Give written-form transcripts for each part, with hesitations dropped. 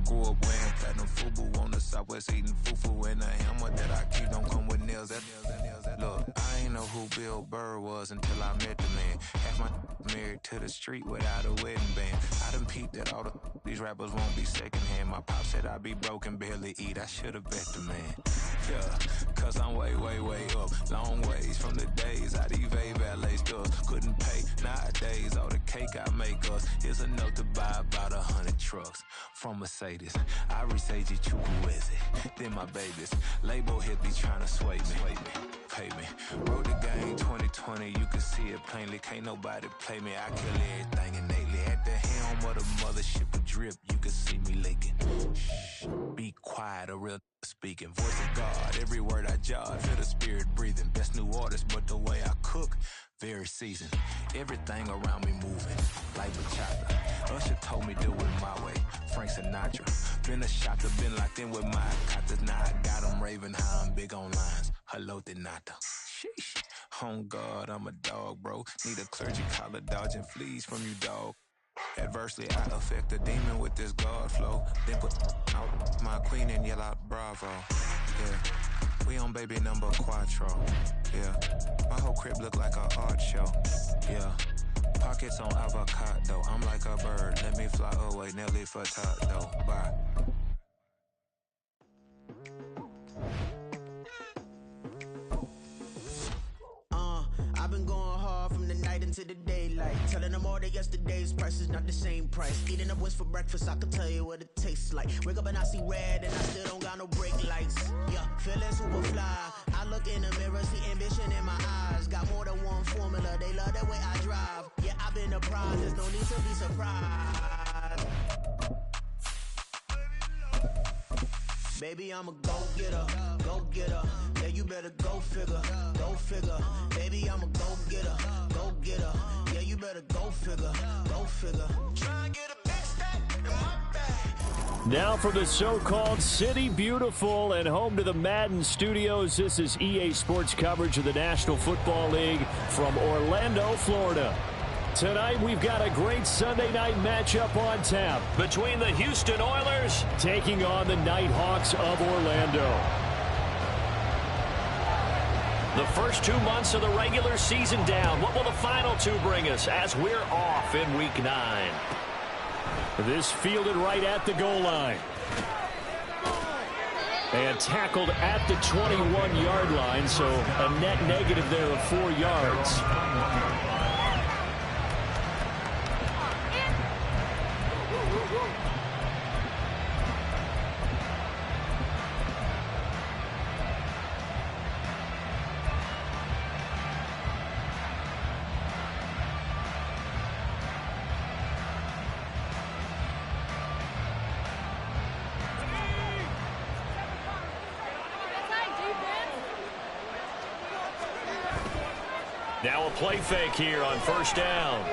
grew up wearing platinum FUBU on the southwest eating fufu, and a hammer that I keep don't come with nails. Look, I ain't know who Bill Burr was until I met the man. Half my married to the street without a wedding band. I done peeped that all these rappers won't be secondhand. My pop said I'd be broke and barely eat. I should've bet the man. Yeah, cause I'm way, way, way up. Long ways from the days I these valet stores couldn't pay. Nowadays, all the cake I make us is enough to buy about 100 trucks from Mercedes. I resage it, then my babies. Label hit be trying to sway me. Pay me. Wrote the game 2020, you can see it plainly. Can't nobody play me. I kill everything innately. At the helm of the mothership with drip, you can see me leaking. Shh, be quiet, a real speaking. Voice of God, every word I jot, feel the spirit breathing. Best new artist, but the way I cook, very seasoned. Everything around me moving, like bachata. Usher told me do it my way, Frank Sinatra. Been a shotter, been locked in with my cotters. Now I got them raving how I'm big on lines. Hello, de nata. Sheesh. On God, I'm a dog, bro. Need a clergy collar, dodging fleas from you, dog. Adversely, I affect the demon with this God flow. Then put out my queen and yell out bravo. Yeah, we on baby number quattro. Yeah, my whole crib look like an art show. Yeah, pockets on avocado. I'm like a bird, let me fly away. Nelly Furtado, bye. I've been going hard from the night into the daylight, telling them all that yesterday's price is not the same price. Eating up what's for breakfast, I can tell you what it tastes like. Wake up and I see red and I still don't got no brake lights. Yeah, feeling super fly. I look in the mirror, see ambition in my eyes. Got more than one formula, they love the way I drive. Yeah, I've been a prize, there's no need to be surprised. Baby, I'm a go-getter, go-getter. Yeah, you better go figure, go figure. Baby, I'm a go-getter, go-getter. Yeah, you better go figure, go figure. Try and get a big stack in my bag. Now from the so-called City Beautiful and home to the Madden studios, this is EA Sports coverage of the National Football League from Orlando, Florida. Tonight, we've got a great Sunday night matchup on tap between the Houston Oilers taking on the Nighthawks of Orlando. The first 2 months of the regular season down. What will the final two bring us as we're off in Week 9? This fielded right at the goal line. And tackled at the 21-yard line, so a net negative there of 4 yards. Now a play fake here on first down.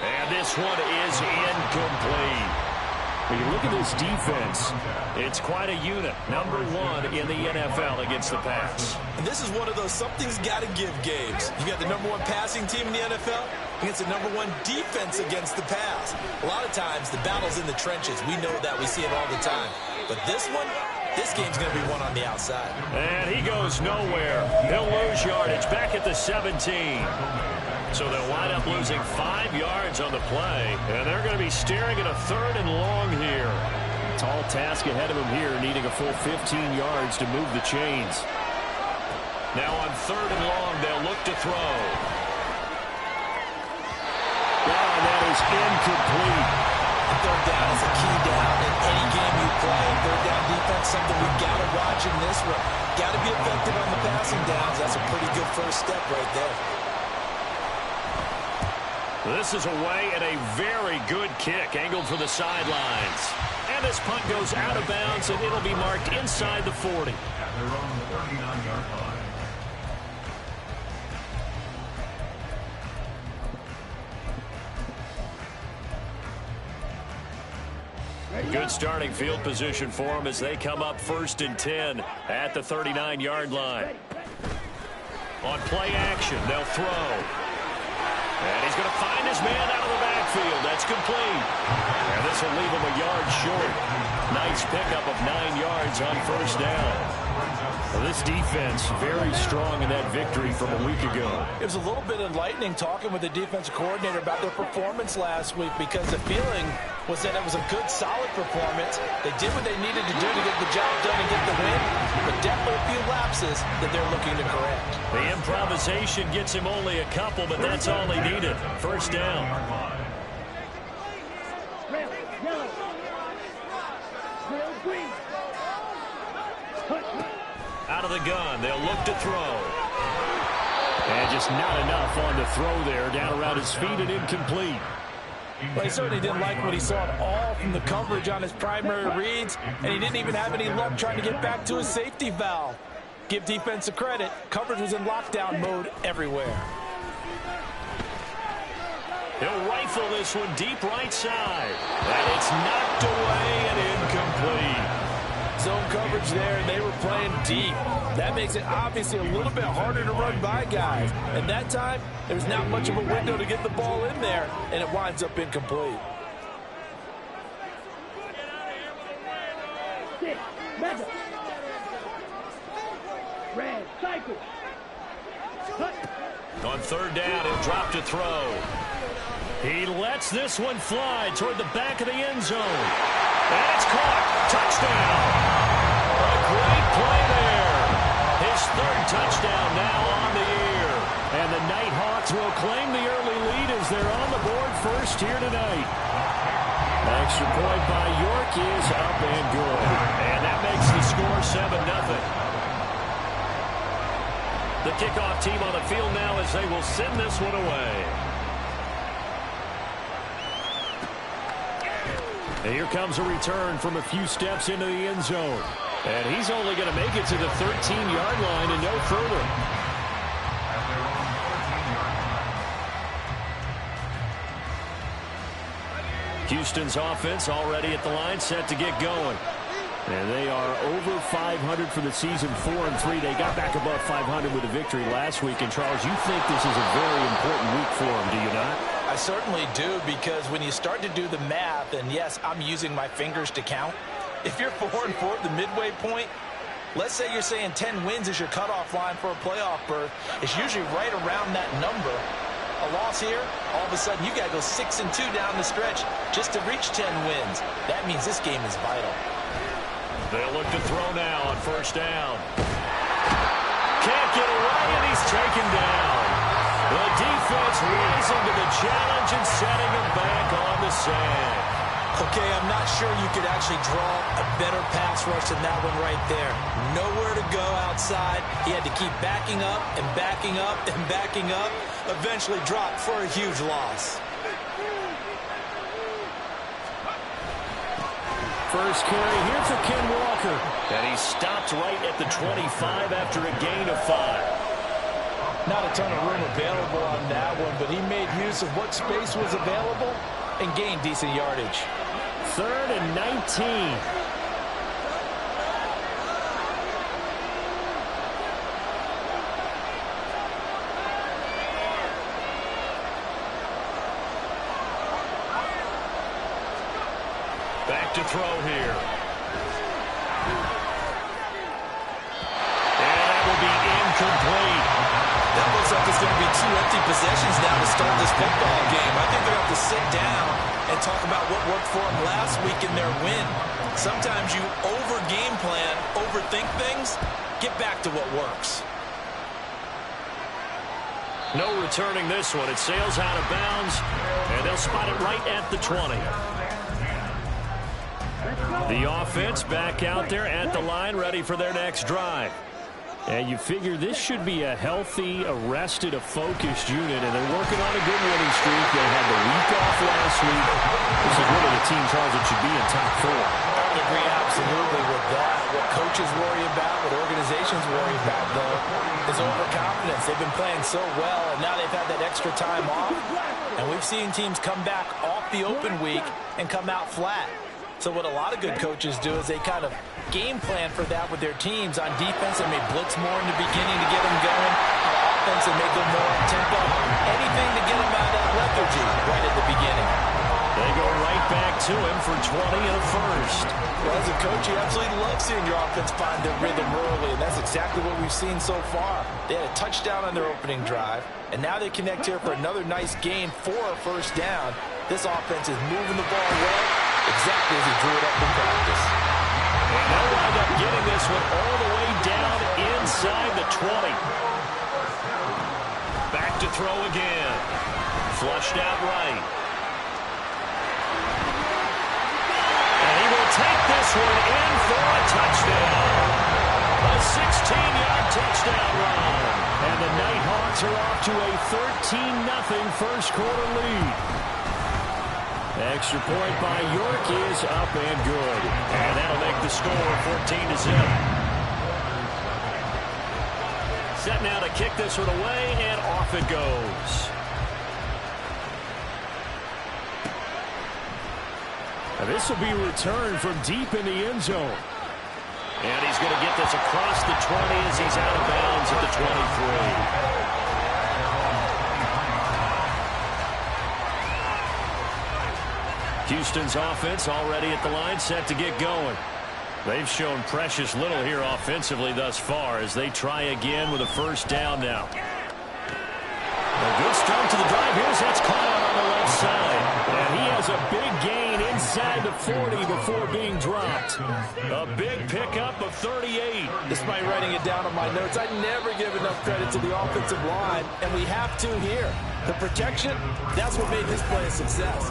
And this one is incomplete. When you look at this defense, it's quite a unit. Number 1 in the NFL against the pass. And this is one of those something's got to give games. You got the number 1 passing team in the NFL against the number 1 defense against the pass. A lot of times the battle's in the trenches. We know that. We see it all the time. But this one, this game's going to be won on the outside. And he goes nowhere. He'll lose yardage back at the 17. So they'll wind up losing 5 yards on the play. And they're going to be staring at a 3rd and long here. Tall task ahead of him here, needing a full 15 yards to move the chains. Now on 3rd and long, they'll look to throw. And that is incomplete. Third down is a key down in any game you play. Third down defense, something we've got to watch in this one. Got to be effective on the passing downs. That's a pretty good first step right there. This is away and a very good kick, angled for the sidelines. And this punt goes out of bounds, and it'll be marked inside the 40. They're on the 39-yard line. Good starting field position for them as they come up 1st and 10 at the 39-yard line. On play action, they'll throw. And he's going to find his man out of the backfield. backfield. That's complete. And this will leave him a yard short. Nice pickup of 9 yards on first down. Well, this defense very strong in that victory from a week ago. It was a little bit enlightening talking with the defensive coordinator about their performance last week, because the feeling was that it was a good, solid performance. They did what they needed to do to get the job done and get the win, but definitely a few lapses that they're looking to correct. The improvisation gets him only a couple, but that's all he needed. First down. Out of the gun, they'll look to throw. And just not enough on the throw there. Down around his feet and incomplete. Well, he certainly didn't like what he saw at all from the coverage on his primary reads, and he didn't even have any luck trying to get back to his safety valve. Give defensive credit. Coverage was in lockdown mode everywhere. He'll rifle this one deep right side. And it's knocked away and incomplete. Zone coverage there, and they were playing deep. That makes it obviously a little bit harder to run by guys. And that time, there was not much of a window to get the ball in there, and it winds up incomplete. On third down, he'll drop to throw. He lets this one fly toward the back of the end zone. And it's caught. Touchdown. A great play there. His third touchdown now on the year. And the Nighthawks will claim the early lead as they're on the board first here tonight. Extra point by York is up and good. And that makes the score 7-0. The kickoff team on the field now as they will send this one away. And here comes a return from a few steps into the end zone. And he's only going to make it to the 13-yard line and no further. Houston's offense already at the line, set to get going. And they are over 500 for the season, 4-3. They got back above 500 with a victory last week. And, Charles, you think this is a very important week for them, do you not? I certainly do, because when you start to do the math, and yes, I'm using my fingers to count. If you're 4-4 at the midway point, let's say you're saying 10 wins is your cutoff line for a playoff berth. It's usually right around that number. A loss here, all of a sudden you got to go 6-2 down the stretch just to reach 10 wins. That means this game is vital. They'll look to throw now on first down. Can't get away, and he's taken down. The defense rising to the challenge and setting him back on the sand. Okay, I'm not sure you could actually draw a better pass rush than that one right there. Nowhere to go outside. He had to keep backing up and backing up and backing up. Eventually dropped for a huge loss. First carry here for Ken Walker. And he stopped right at the 25 after a gain of 5. Not a ton of room available on that one, but he made use of what space was available and gained decent yardage. 3rd and 19. Back to throw here. And that will be incomplete. That looks like it's going to be 2 empty possessions now to start this football game. I think they're going to have to sit down and talk about what worked for them last week in their win. Sometimes you over-game plan, overthink things. Get back to what works. No returning this one. It sails out of bounds, and they'll spot it right at the 20. The offense back out there at the line, ready for their next drive. And you figure this should be a healthy, arrested, a focused unit, and they're working on a good winning streak. They had the week off last week. This is really the team, Charles, that should be in top 4. I agree absolutely with that. What coaches worry about, what organizations worry about, though, is overconfidence. They've been playing so well, and now they've had that extra time off. And we've seen teams come back off the open week and come out flat. So what a lot of good coaches do is they kind of game plan for that with their teams. On defense, they may blitz more in the beginning to get them going. On offense and make them more up-tempo. Anything to get them out of that lethargy right at the beginning. They go right back to him for 20 and a first. Well, as a coach, you absolutely love seeing your offense find their rhythm early, and that's exactly what we've seen so far. They had a touchdown on their opening drive, and now they connect here for another nice gain for a first down. This offense is moving the ball well, exactly as he drew it up in practice. And they'll wind up getting this one all the way down inside the 20. Back to throw again. Flushed out right. And he will take this one in for a touchdown. A 16-yard touchdown run. And the Nighthawks are off to a 13-0 first quarter lead. Extra point by York is up and good. And that'll make the score 14-0. Set now to kick this one away, and off it goes. Now this will be returned from deep in the end zone. And he's going to get this across the 20 as he's out of bounds at the 23. Houston's offense already at the line, set to get going. They've shown precious little here offensively thus far as they try again with a first down now. A good start to the drive. Here's that's caught out on the left side. And he has a big gain inside the 40 before being dropped. A big pickup of 38. Despite writing it down on my notes, I never give enough credit to the offensive line, and we have to here. The protection, that's what made this play a success.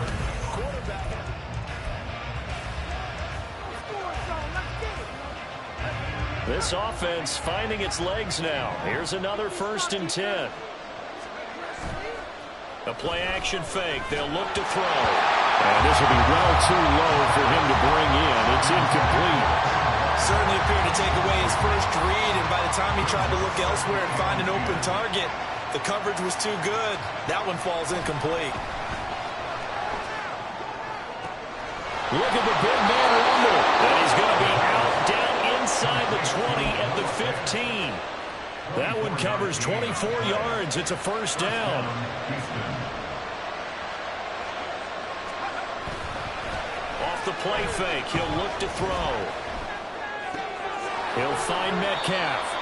This offense finding its legs now. Here's another 1st and 10. A play-action fake. They'll look to throw. And this will be well too low for him to bring in. It's incomplete. Certainly appeared to take away his first read, and by the time he tried to look elsewhere and find an open target, the coverage was too good. That one falls incomplete. Look at the big man rumble. And he's going to be out down inside the 20 at the 15. That one covers 24 yards. It's a first down. Off the play fake, he'll look to throw. He'll find Metcalf.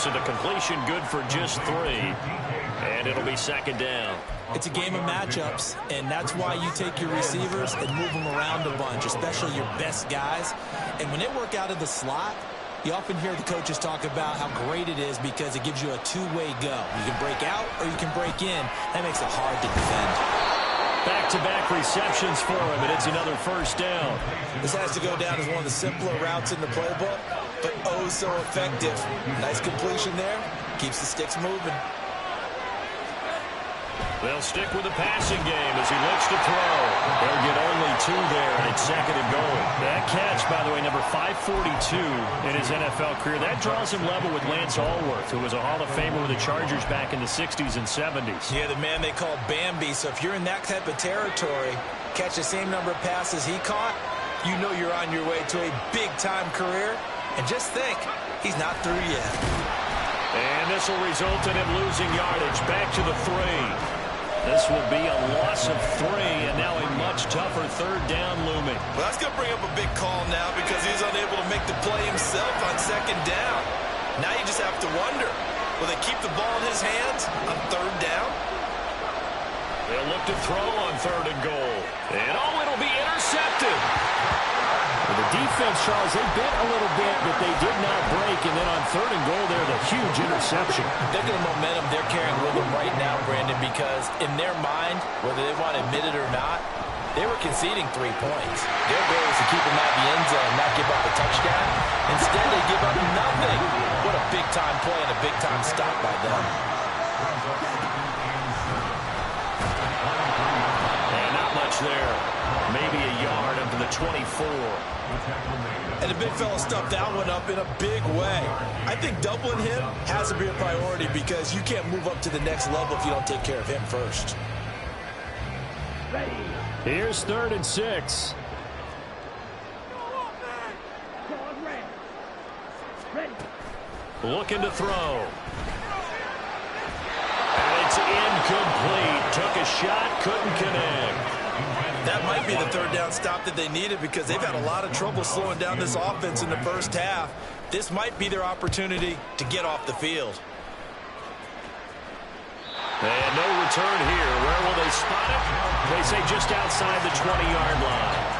So the completion good for just 3. And it'll be 2nd down. It's a game of matchups, and that's why you take your receivers and move them around a bunch, especially your best guys. And when they work out of the slot, you often hear the coaches talk about how great it is because it gives you a two-way go. You can break out or you can break in. That makes it hard to defend. Back-to-back receptions for him, and it's another first down. This has to go down as one of the simpler routes in the playbook, but oh so effective. Nice completion there. Keeps the sticks moving. They'll stick with the passing game as he looks to throw. They'll get only 2 there, and it's 2nd and goal. That catch, by the way, number 542 in his NFL career. That draws him level with Lance Allworth, who was a Hall of Famer with the Chargers back in the 60s and 70s. Yeah, the man they call Bambi. So if you're in that type of territory, catch the same number of passes he caught, you know you're on your way to a big-time career. And just think, he's not through yet. And this will result in him losing yardage. Back to the 3. This will be a loss of 3, and now a much tougher 3rd down looming. Well, that's going to bring up a big call now because he's unable to make the play himself on 2nd down. Now you just have to wonder, will they keep the ball in his hands on 3rd down? They'll look to throw on 3rd and goal. And oh, it'll be intercepted. Well, the defense, Charles, they bent a little bit, but they did not break. And then on 3rd and goal, there's a huge interception. Think of the momentum they're carrying with them right now, Brandon, because in their mind, whether they want to admit it or not, they were conceding 3 points. Their goal is to keep them out of the end zone, not give up a touchdown. Instead, they give up nothing. What a big-time play and a big-time stop by them. And not much there. Maybe a yard up to the 24. And the big fella stuffed that one up in a big way. I think doubling him has to be a priority because you can't move up to the next level if you don't take care of him first. Here's 3rd and 6. Looking to throw. is incomplete. Took a shot, couldn't connect. That might be the third down stop that they needed because they've had a lot of trouble slowing down this offense in the first half. This might be their opportunity to get off the field. And no return here. Where will they spot it? They say just outside the 20-yard line.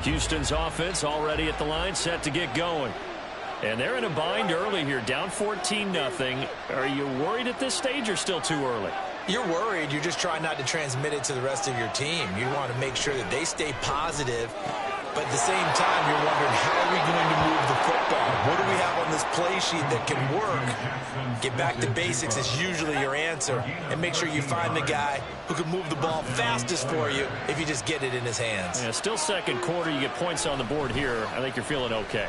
Houston's offense already at the line, set to get going. And they're in a bind early here, down 14-0. Are you worried at this stage or still too early? You're worried. You're just trying not to transmit it to the rest of your team. You want to make sure that they stay positive. But at the same time, you're wondering, how are we going to move the football? What do we have on this play sheet that can work? Get back to basics is usually your answer. And make sure you find the guy who can move the ball fastest for you if you just get it in his hands. Yeah, still second quarter. You get points on the board here. I think you're feeling okay.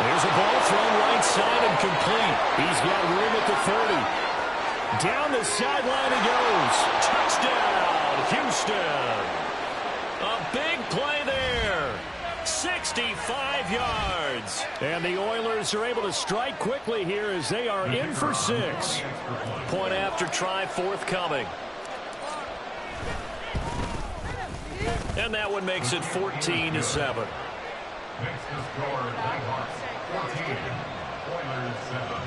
There's a ball thrown right side and complete. He's got room at the 30. Down the sideline he goes. Touchdown, Houston. A big play there. 65 yards. And the Oilers are able to strike quickly here as they are in for 6. Point after try forthcoming. And that one makes it 14-7. Next to score, Blackhawks 14, Oilers 7.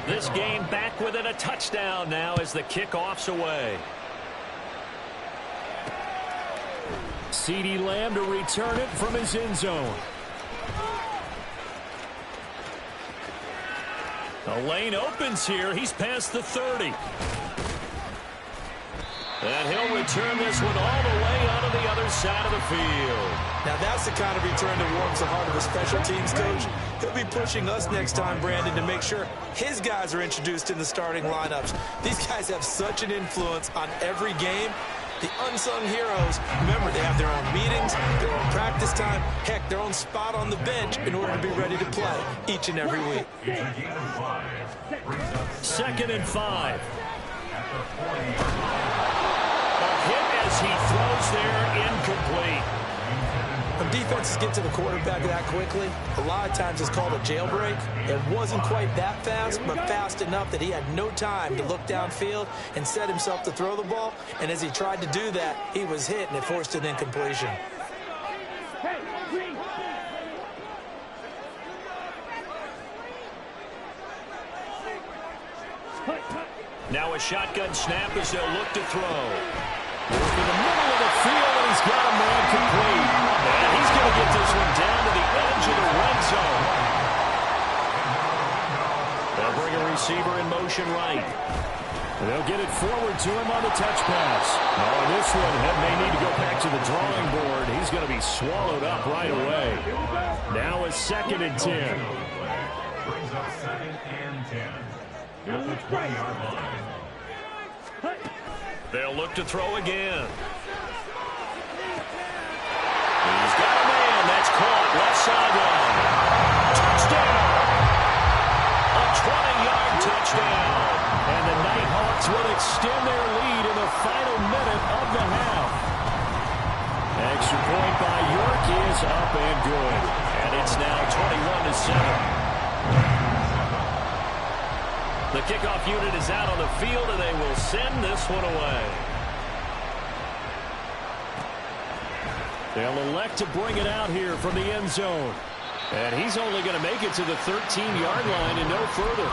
This game back within a touchdown now as the kickoff's away. CeeDee Lamb to return it from his end zone. The lane opens here. He's past the 30. And he'll return this one all the way out of the other side of the field. Now that's the kind of return that warms the heart of a special teams coach. He'll be pushing us next time, Brandon, to make sure his guys are introduced in the starting lineups. These guys have such an influence on every game. The unsung heroes, remember, they have their own meetings, their own practice time, heck, their own spot on the bench in order to be ready to play each and every week. 2nd and 5. Hit as he throws there, incomplete. When defenses get to the quarterback that quickly, a lot of times it's called a jailbreak. It wasn't quite that fast, but fast enough that he had no time to look downfield and set himself to throw the ball. And as he tried to do that, he was hit, and it forced an incompletion. Now a shotgun snap as they'll look to throw. In the middle of the field, and he's got a man complete. And he's going to get this one down to the edge of the red zone. They'll bring a receiver in motion right. They'll get it forward to him on the touch pass. On this one, Head may need to go back to the drawing board. He's going to be swallowed up right away. Now a 2nd and 10. Brings up 2nd and 10. At the 20-yard line. They'll look to throw again. He's got a man. That's caught. Left sideline. Touchdown. A 20-yard touchdown. And the Nighthawks will extend their lead in the final minute of the half. Extra point by York is up and good. And it's now 21-7. The kickoff unit is out on the field, and they will send this one away. They'll elect to bring it out here from the end zone. And he's only going to make it to the 13-yard line and no further.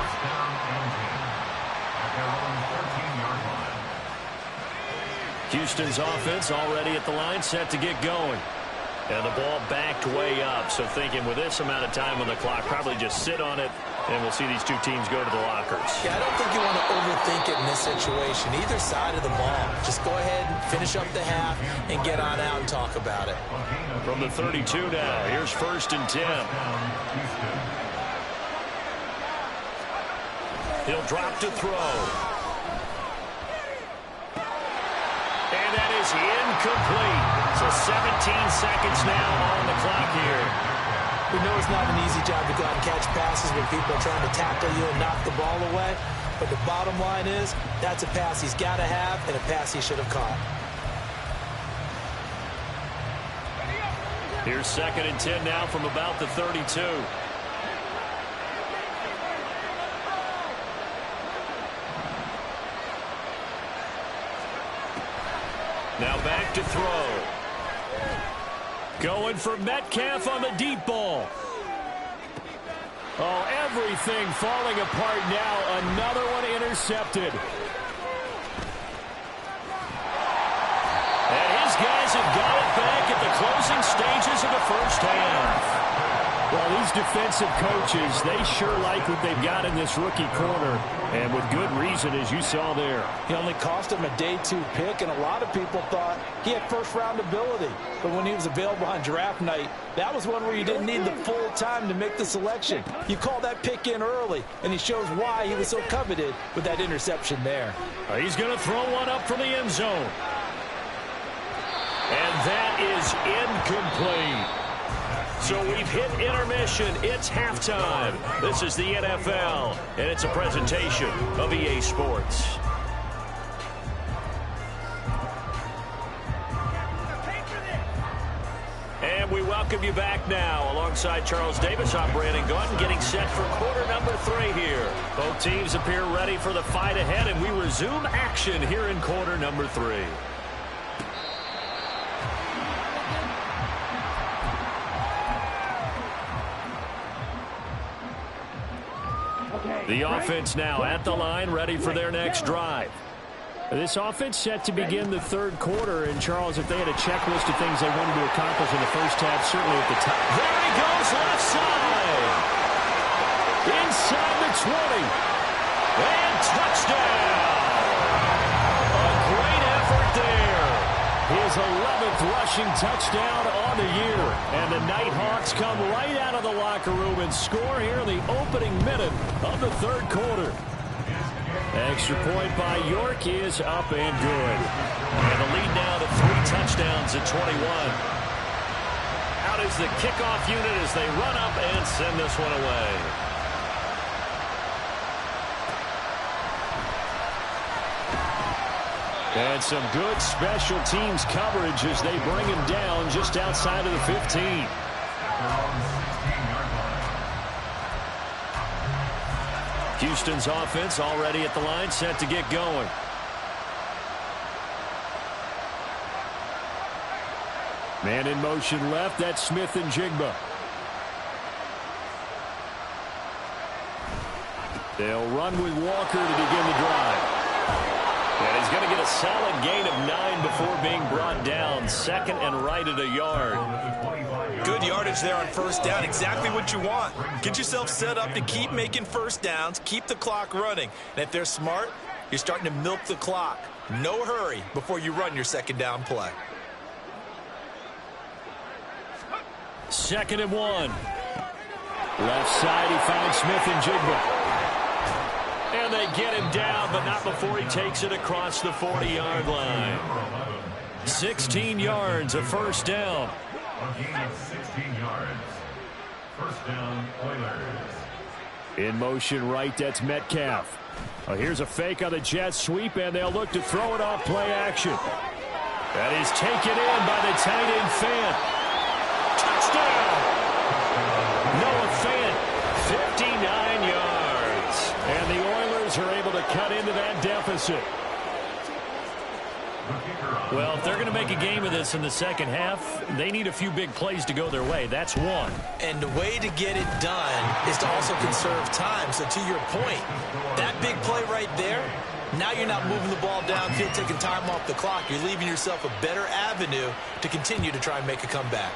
Houston's offense already at the line, set to get going. And the ball backed way up. So thinking with this amount of time on the clock, probably just sit on it, and we'll see these two teams go to the lockers. Yeah, I don't think you want to overthink it in this situation. Either side of the ball. Just go ahead and finish up the half and get on out and talk about it. From the 32 now, here's 1st and 10. He'll drop to throw. And that is incomplete. So 17 seconds now on the clock here. We know it's not an easy job to go out and catch passes when people are trying to tackle you and knock the ball away. But the bottom line is, that's a pass he's got to have and a pass he should have caught. Here's 2nd and 10 now from about the 32. Now back to throw. Going for Metcalf on the deep ball. Oh, everything falling apart now. Another one intercepted. And his guys have got it back at the closing stages of the first half. Well, these defensive coaches, they sure like what they've got in this rookie corner. And with good reason, as you saw there. He only cost him a day 2 pick, and a lot of people thought he had first-round ability. But when he was available on draft night, that was one where you didn't need the full time to make the selection. You call that pick in early, and he shows why he was so coveted with that interception there. He's going to throw one up from the end zone. And that is incomplete. So we've hit intermission. It's halftime. This is the NFL, and it's a presentation of EA Sports. And we welcome you back now. Alongside Charles Davis, I'm Brandon Gaudin, getting set for quarter number 3 here. Both teams appear ready for the fight ahead, and we resume action here in quarter number 3. The offense now at the line, ready for their next drive. This offense set to begin the 3rd quarter. And, Charles, if they had a checklist of things they wanted to accomplish in the first half, certainly at the top. There he goes, left side. Inside the 20. And touchdown. A great effort there. His 11th rushing touchdown on the year. And the Nighthawks come right out of the locker room and score here in the opening minute of the 3rd quarter. Extra point by York is up and good. And the lead now to 3 touchdowns at 21. Out is the kickoff unit as they run up and send this one away. And some good special teams coverage as they bring him down just outside of the 15. Houston's offense already at the line, set to get going. Man in motion left, that's Smith and Jigba. They'll run with Walker to begin the drive. And he's going to get a solid gain of 9 before being brought down. 2nd and right at a yard. Good yardage there on first down. Exactly what you want. Get yourself set up to keep making first downs. Keep the clock running. And if they're smart, you're starting to milk the clock. No hurry before you run your 2nd down play. 2nd and 1. Left side, he finds Smith and Jigba. And they get him down, but not before he takes it across the 40-yard line. 16 yards, a first down. A gain of 16 yards. First down, Oilers. In motion right, that's Metcalf. Here's a fake on the jet sweep, and they'll look to throw it off play action. That is taken in by the tight end Fant. Touchdown! Noah Fant, 59 yards. And the Oilers are able to cut into that deficit. Well, if they're going to make a game of this in the second half, they need a few big plays to go their way. That's one. And the way to get it done is to also conserve time. So to your point, that big play right there, now you're not moving the ball downfield, taking time off the clock. You're leaving yourself a better avenue to continue to try and make a comeback.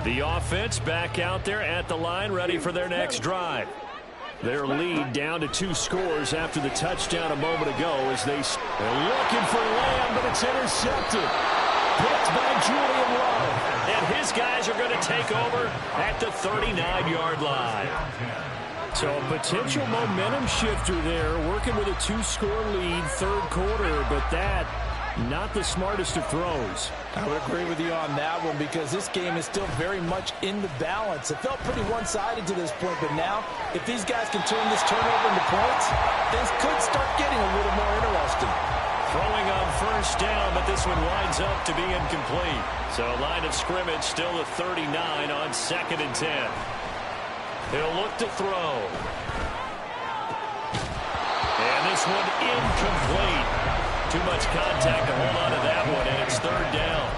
The offense back out there at the line, ready for their next drive. Their lead down to 2 scores after the touchdown a moment ago as they're looking for Lamb, but it's intercepted. Picked by Julian Love. And his guys are going to take over at the 39-yard line. So a potential momentum shifter there, working with a 2-score lead, third quarter, but that, not the smartest of throws. I would agree with you on that one because this game is still very much in the balance. It felt pretty one-sided to this point, but now, if these guys can turn this turnover into points, things could start getting a little more interesting. Throwing on first down, but this one winds up to be incomplete. So line of scrimmage still at 39 on 2nd and 10. He'll look to throw. And this one incomplete. Too much contact to hold on to that one, and it's 3rd down.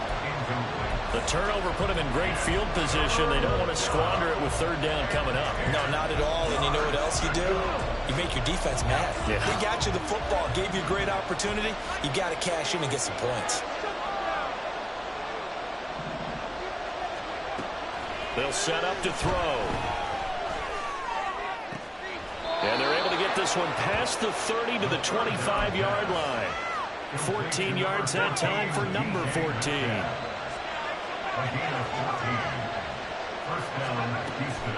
The turnover put him in great field position. They don't want to squander it with 3rd down coming up. No, not at all. And you know what else you do? You make your defense mad. Yeah. They got you the football, gave you a great opportunity. You got to cash in and get some points. They'll set up to throw. And they're able to get this one past the 30 to the 25-yard line. 14 yards that time for number 14.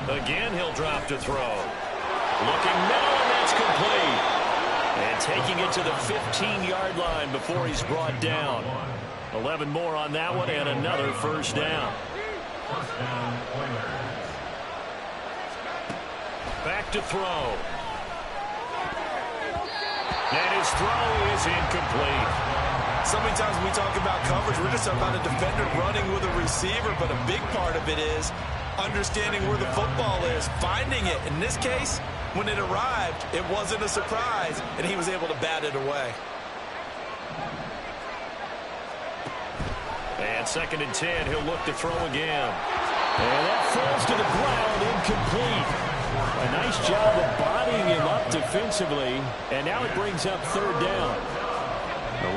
Again, he'll drop to throw. Looking middle, and that's complete. And taking it to the 15-yard line before he's brought down. 11 more on that one, and another first down. Back to throw. And his throw is incomplete. So many times when we talk about coverage, we're just talking about a defender running with a receiver, but a big part of it is understanding where the football is, finding it. In this case, when it arrived, it wasn't a surprise, and he was able to bat it away. And 2nd and 10, he'll look to throw again. And that falls to the ground, incomplete. A nice job of bodying him up defensively, and now it brings up 3rd down.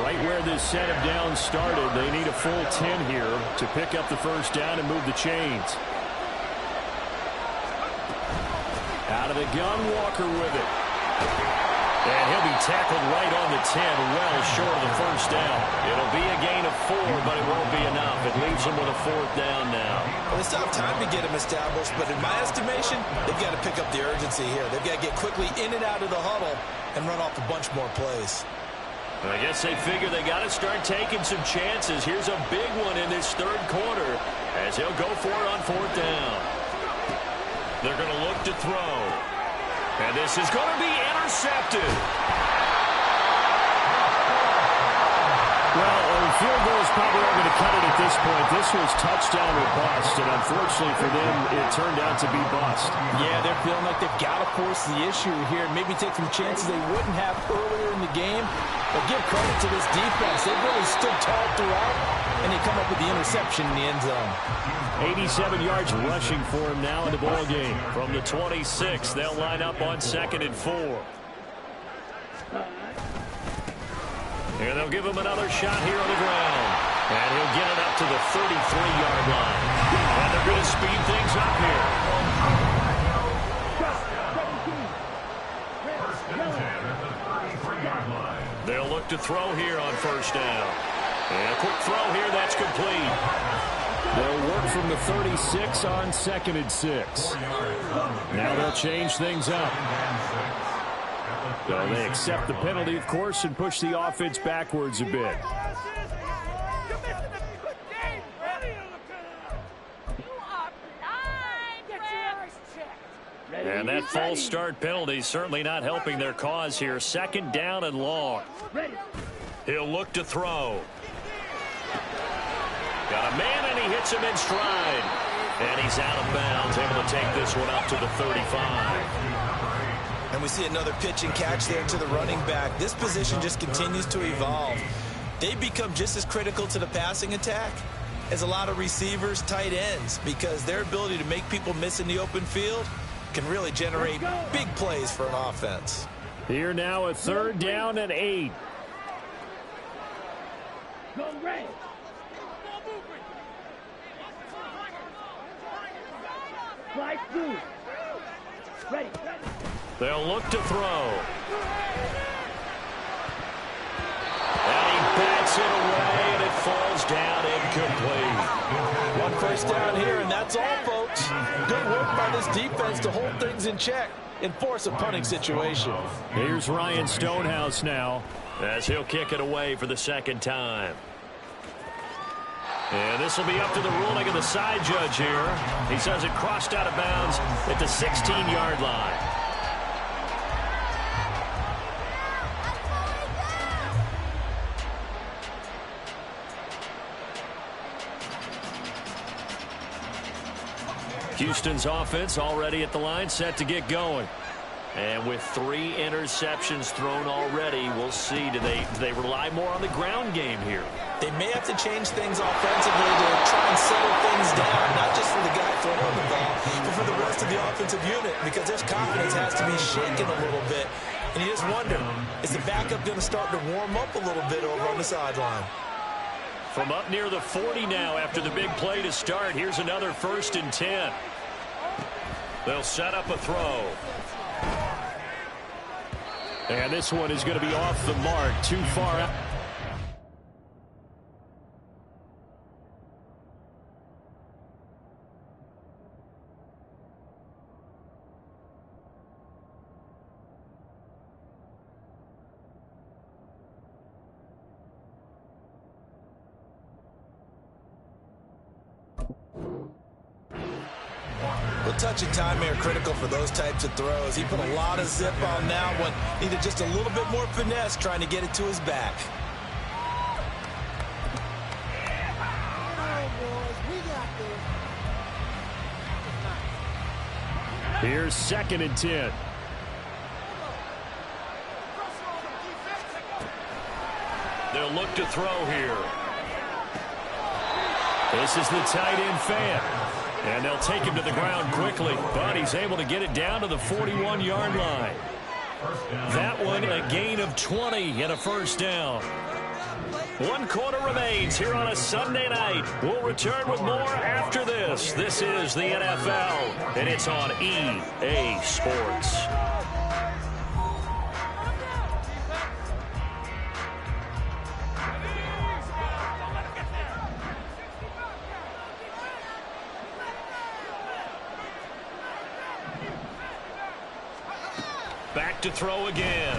Right where this set of downs started, they need a full 10 here to pick up the first down and move the chains. Out of the gun, Walker with it. And he'll be tackled right on the 10, well short of the first down. It'll be a gain of 4, but it won't be enough. It leaves him with a 4th down now. Well, they still have time to get him established, but in my estimation, they've got to pick up the urgency here. They've got to get quickly in and out of the huddle and run off a bunch more plays. I guess they figure they got to start taking some chances. Here's a big one in this 3rd quarter as he'll go for it on 4th down. They're going to look to throw. And this is going to be intercepted. Well, the field goal is probably not going to cut it at this point. This was touchdown or bust, and unfortunately for them, it turned out to be bust. Yeah, they're feeling like they've got to force the issue here and maybe take some chances they wouldn't have earlier in the game. But give credit to this defense. They've really stood tall throughout, and they come up with the interception in the end zone. 87 yards rushing for him now in the ball game. From the 26, they'll line up on 2nd and 4. And they'll give him another shot here on the ground. And he'll get it up to the 33-yard line. And they're going to speed things up here. They'll look to throw here on first down. And a quick throw here, that's complete. They'll work from the 36 on 2nd and 6. Now they'll change things up. So they accept the penalty, of course, and push the offense backwards a bit. And that false start penalty certainly not helping their cause here. 2nd down and long. He'll look to throw. Got a man, and he hits him in stride. And he's out of bounds, able to take this one up to the 35. And we see another pitch and catch there to the running back. This position just continues to evolve. They become just as critical to the passing attack as a lot of receivers, tight ends, because their ability to make people miss in the open field can really generate big plays for an offense. Here now a 3rd down and 8. Go Ray. Slide through. Ready. They'll look to throw. And he bats it away, and it falls down incomplete. One first down here, and that's all, folks. Good work by on this defense to hold things in check and force a punting situation. Here's Ryan Stonehouse now as he'll kick it away for the second time. And this will be up to the ruling of the side judge here. He says it crossed out of bounds at the 16-yard line. Houston's offense already at the line, set to get going. And with 3 interceptions thrown already, we'll see. Do they rely more on the ground game here? They may have to change things offensively to try and settle things down, not just for the guy throwing the ball, but for the rest of the offensive unit, because their confidence has to be shaken a little bit. And you just wonder, is the backup going to start to warm up a little bit over on the sideline? From up near the 40 now after the big play to start, here's another 1st and 10. They'll set up a throw. And this one is going to be off the mark, too far out. Touch and time are critical for those types of throws. He put a lot of zip on that one. Needed just a little bit more finesse trying to get it to his back. Here's 2nd and 10. They'll look to throw here. This is the tight end fan. And they'll take him to the ground quickly, but he's able to get it down to the 41-yard line. That one a gain of 20 and a 1st down. 1 quarter remains here on a Sunday night. We'll return with more after this. This is the NFL, and it's on EA Sports. Back to throw again.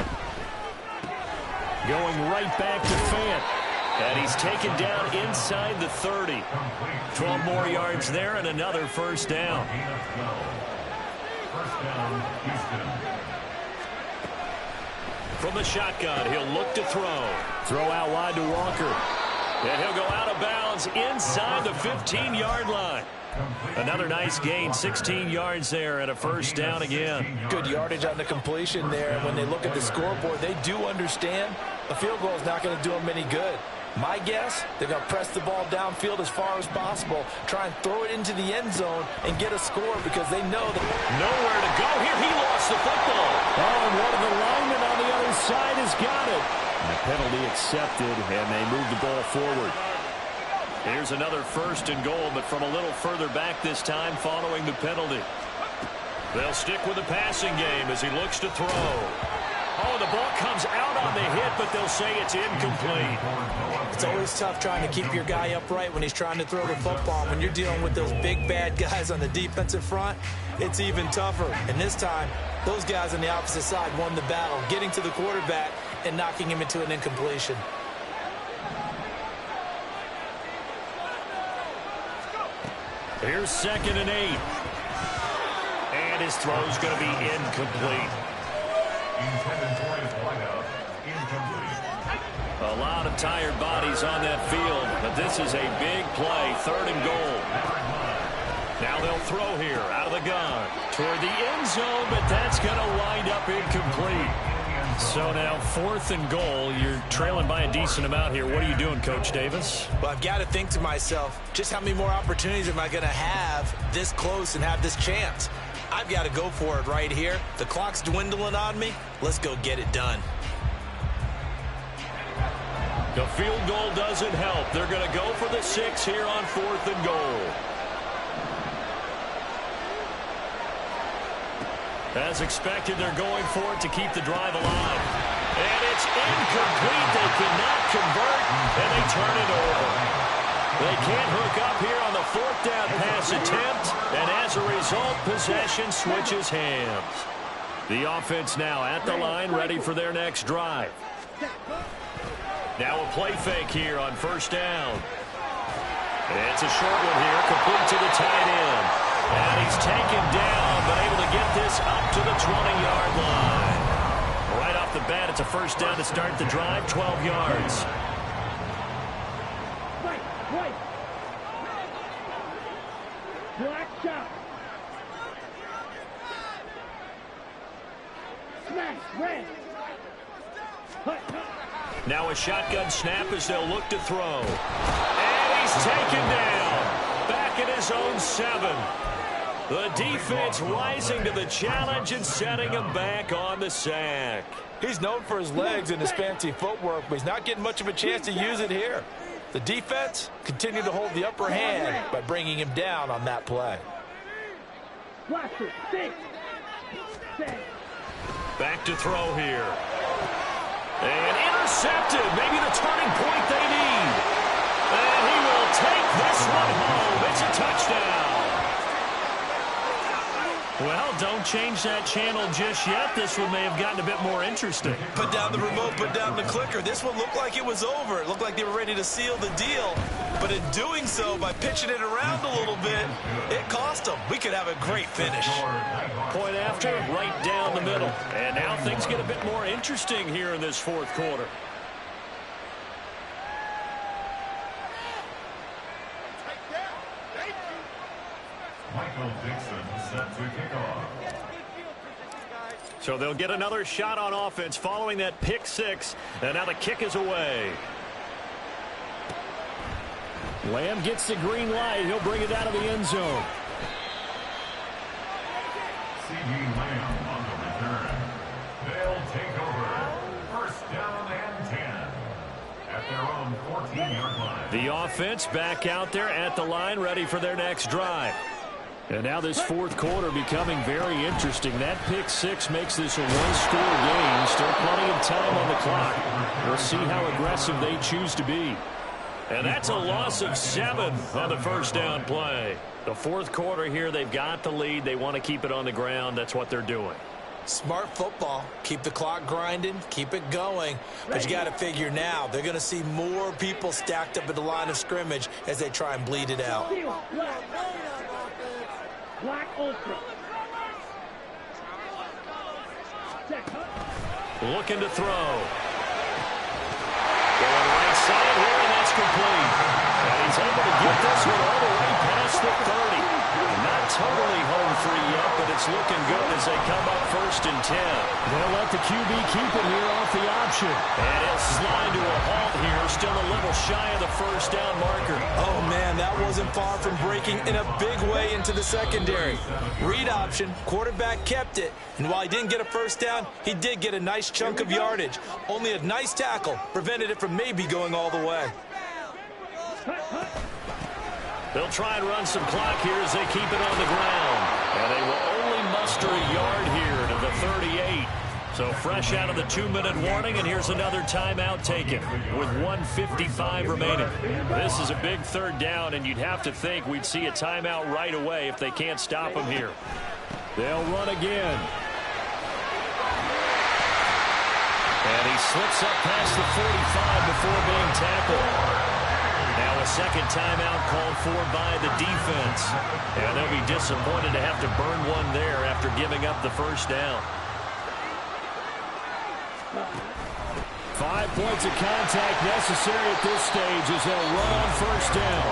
Going right back to Fant. And he's taken down inside the 30. 12 more yards there and another 1st down. From the shotgun, he'll look to throw. Throw out wide to Walker. And he'll go out of bounds inside the 15-yard line. Another nice gain, 16 yards there and a 1st down again. Good yardage on the completion there. When they look at the scoreboard, they do understand a field goal is not going to do them any good. My guess, they're going to press the ball downfield as far as possible, try and throw it into the end zone and get a score because they know that nowhere to go here. He lost the football. Oh, and one of the linemen on the other side has got it. And the penalty accepted, and they move the ball forward. Here's another 1st and goal, but from a little further back this time following the penalty. They'll stick with the passing game as he looks to throw. Oh, the ball comes out on the hit, but they'll say it's incomplete. It's always tough trying to keep your guy upright when he's trying to throw the football. When you're dealing with those big, bad guys on the defensive front, it's even tougher. And this time, those guys on the opposite side won the battle, getting to the quarterback and knocking him into an incompletion. Here's 2nd and 8. And his throw's going to be incomplete. A lot of tired bodies on that field, but this is a big play, 3rd and goal. Now they'll throw here out of the gun toward the end zone, but that's going to wind up incomplete. So now 4th and goal. You're trailing by a decent amount here. What are you doing, Coach Davis? Well, I've got to think to myself, just how many more opportunities am I going to have this close and have this chance? I've got to go for it right here. The clock's dwindling on me. Let's go get it done. The field goal doesn't help. They're going to go for the 6 here on 4th and goal. As expected, they're going for it to keep the drive alive. And it's incomplete. They cannot convert, and they turn it over. They can't hook up here on the a fourth down pass attempt, and as a result, possession switches hands. The offense now at the line, ready for their next drive. Now a play fake here on first down. It's a short one here, complete to the tight end. And he's taken down, but able to get this up to the 20-yard line. Right off the bat, it's a first down to start the drive, 12 yards. Right. Black shot. Smash, red. Now a shotgun snap as they'll look to throw. And he's taken down. Back at his own 7. The defense rising to the challenge and setting him back on the sack. He's known for his legs and his fancy footwork, but he's not getting much of a chance to use it here. The defense continued to hold the upper hand by bringing him down on that play. Back to throw here. And intercepted. Maybe the turning point they need. And he will take this one home. It's a touchdown. Well, don't change that channel just yet. This one may have gotten a bit more interesting. Put down the remote, put down the clicker. This one looked like it was over. It looked like they were ready to seal the deal. But in doing so, by pitching it around a little bit, it cost them. We could have a great finish. Point after, right down the middle. And now things get a bit more interesting here in this fourth quarter. Michael Dixon set to kick off. So they'll get another shot on offense following that pick 6. And now the kick is away. Lamb gets the green light. He'll bring it out of the end zone. C.D. Lamb on the return. They'll take over. First down and 10. At their own 14-yard line. The offense back out there at the line, ready for their next drive. And now this fourth quarter becoming very interesting. That pick 6 makes this a one-score game. Still plenty of time on the clock. We'll see how aggressive they choose to be. And that's a loss of 7 on the first down play. The fourth quarter here, they've got the lead. They want to keep it on the ground. That's what they're doing. Smart football. Keep the clock grinding. Keep it going. But you got to figure now, they're going to see more people stacked up at the line of scrimmage as they try and bleed it out. Black Ultra. Looking to throw. Going right side here, and that's complete. And he's able to get this one all the way past the 30. Not totally home free yet, but it's looking good as they come up first and 10. They'll let the QB keep it here off the option. And he'll slide to a halt here, still a little shy of the first down marker. Oh, man, that wasn't far from breaking in a big way into the secondary. Read option, quarterback kept it, and while he didn't get a first down, he did get a nice chunk of yardage. Only a nice tackle prevented it from maybe going all the way. They'll try and run some clock here as they keep it on the ground. And they will only muster a yard here to the 38. So fresh out of the 2-minute warning, and here's another timeout taken with 1:55 remaining. This is a big third down, and you'd have to think we'd see a timeout right away if they can't stop him here. They'll run again. And he slips up past the 45 before being tackled. Now a second timeout called for by the defense. And they'll be disappointed to have to burn one there after giving up the first down. 5 points of contact necessary at this stage as they'll run on first down.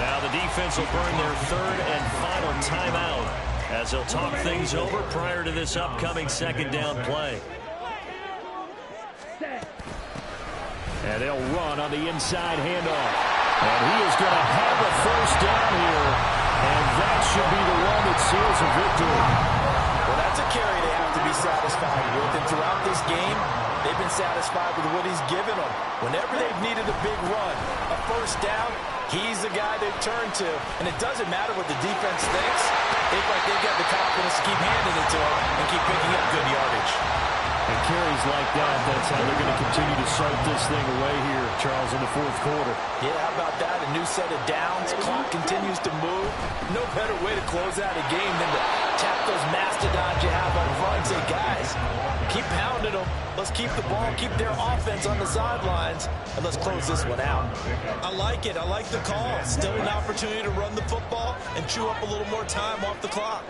Now the defense will burn their third and final timeout as they'll talk things over prior to this upcoming second down play. And they'll run on the inside handoff. And he is going to have a first down here. And that should be the one that seals a victory. Well, that's a carry they have to be satisfied with. And throughout this game, they've been satisfied with what he's given them. Whenever they've needed a big run, a first down, he's the guy they've turned to. And it doesn't matter what the defense thinks. It's like they've got the confidence to keep handing it to him and keep picking up good yardage. And carries plays like that, that's how they're going to continue to salt this thing away here, Charles, in the fourth quarter. Yeah, how about that? A new set of downs. Clock continues to move. No better way to close out a game than to tap those mastodons you have up front and say, guys, keep pounding them. Let's keep the ball, keep their offense on the sidelines, and let's close this one out. I like it. I like the call. Still an opportunity to run the football and chew up a little more time off the clock.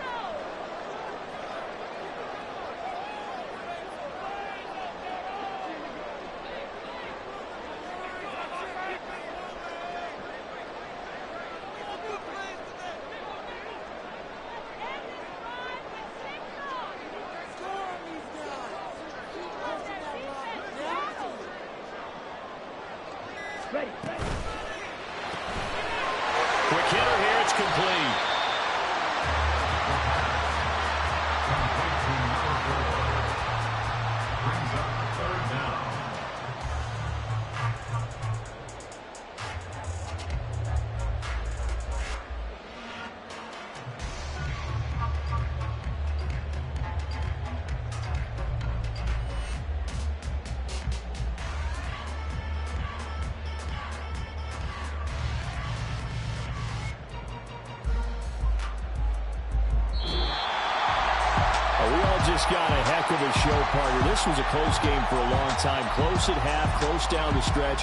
Ready. Quick hitter here, it's complete. Brings up third down. We all just got a heck of a show, partner. This was a close game for a long time. Close at half, close down the stretch.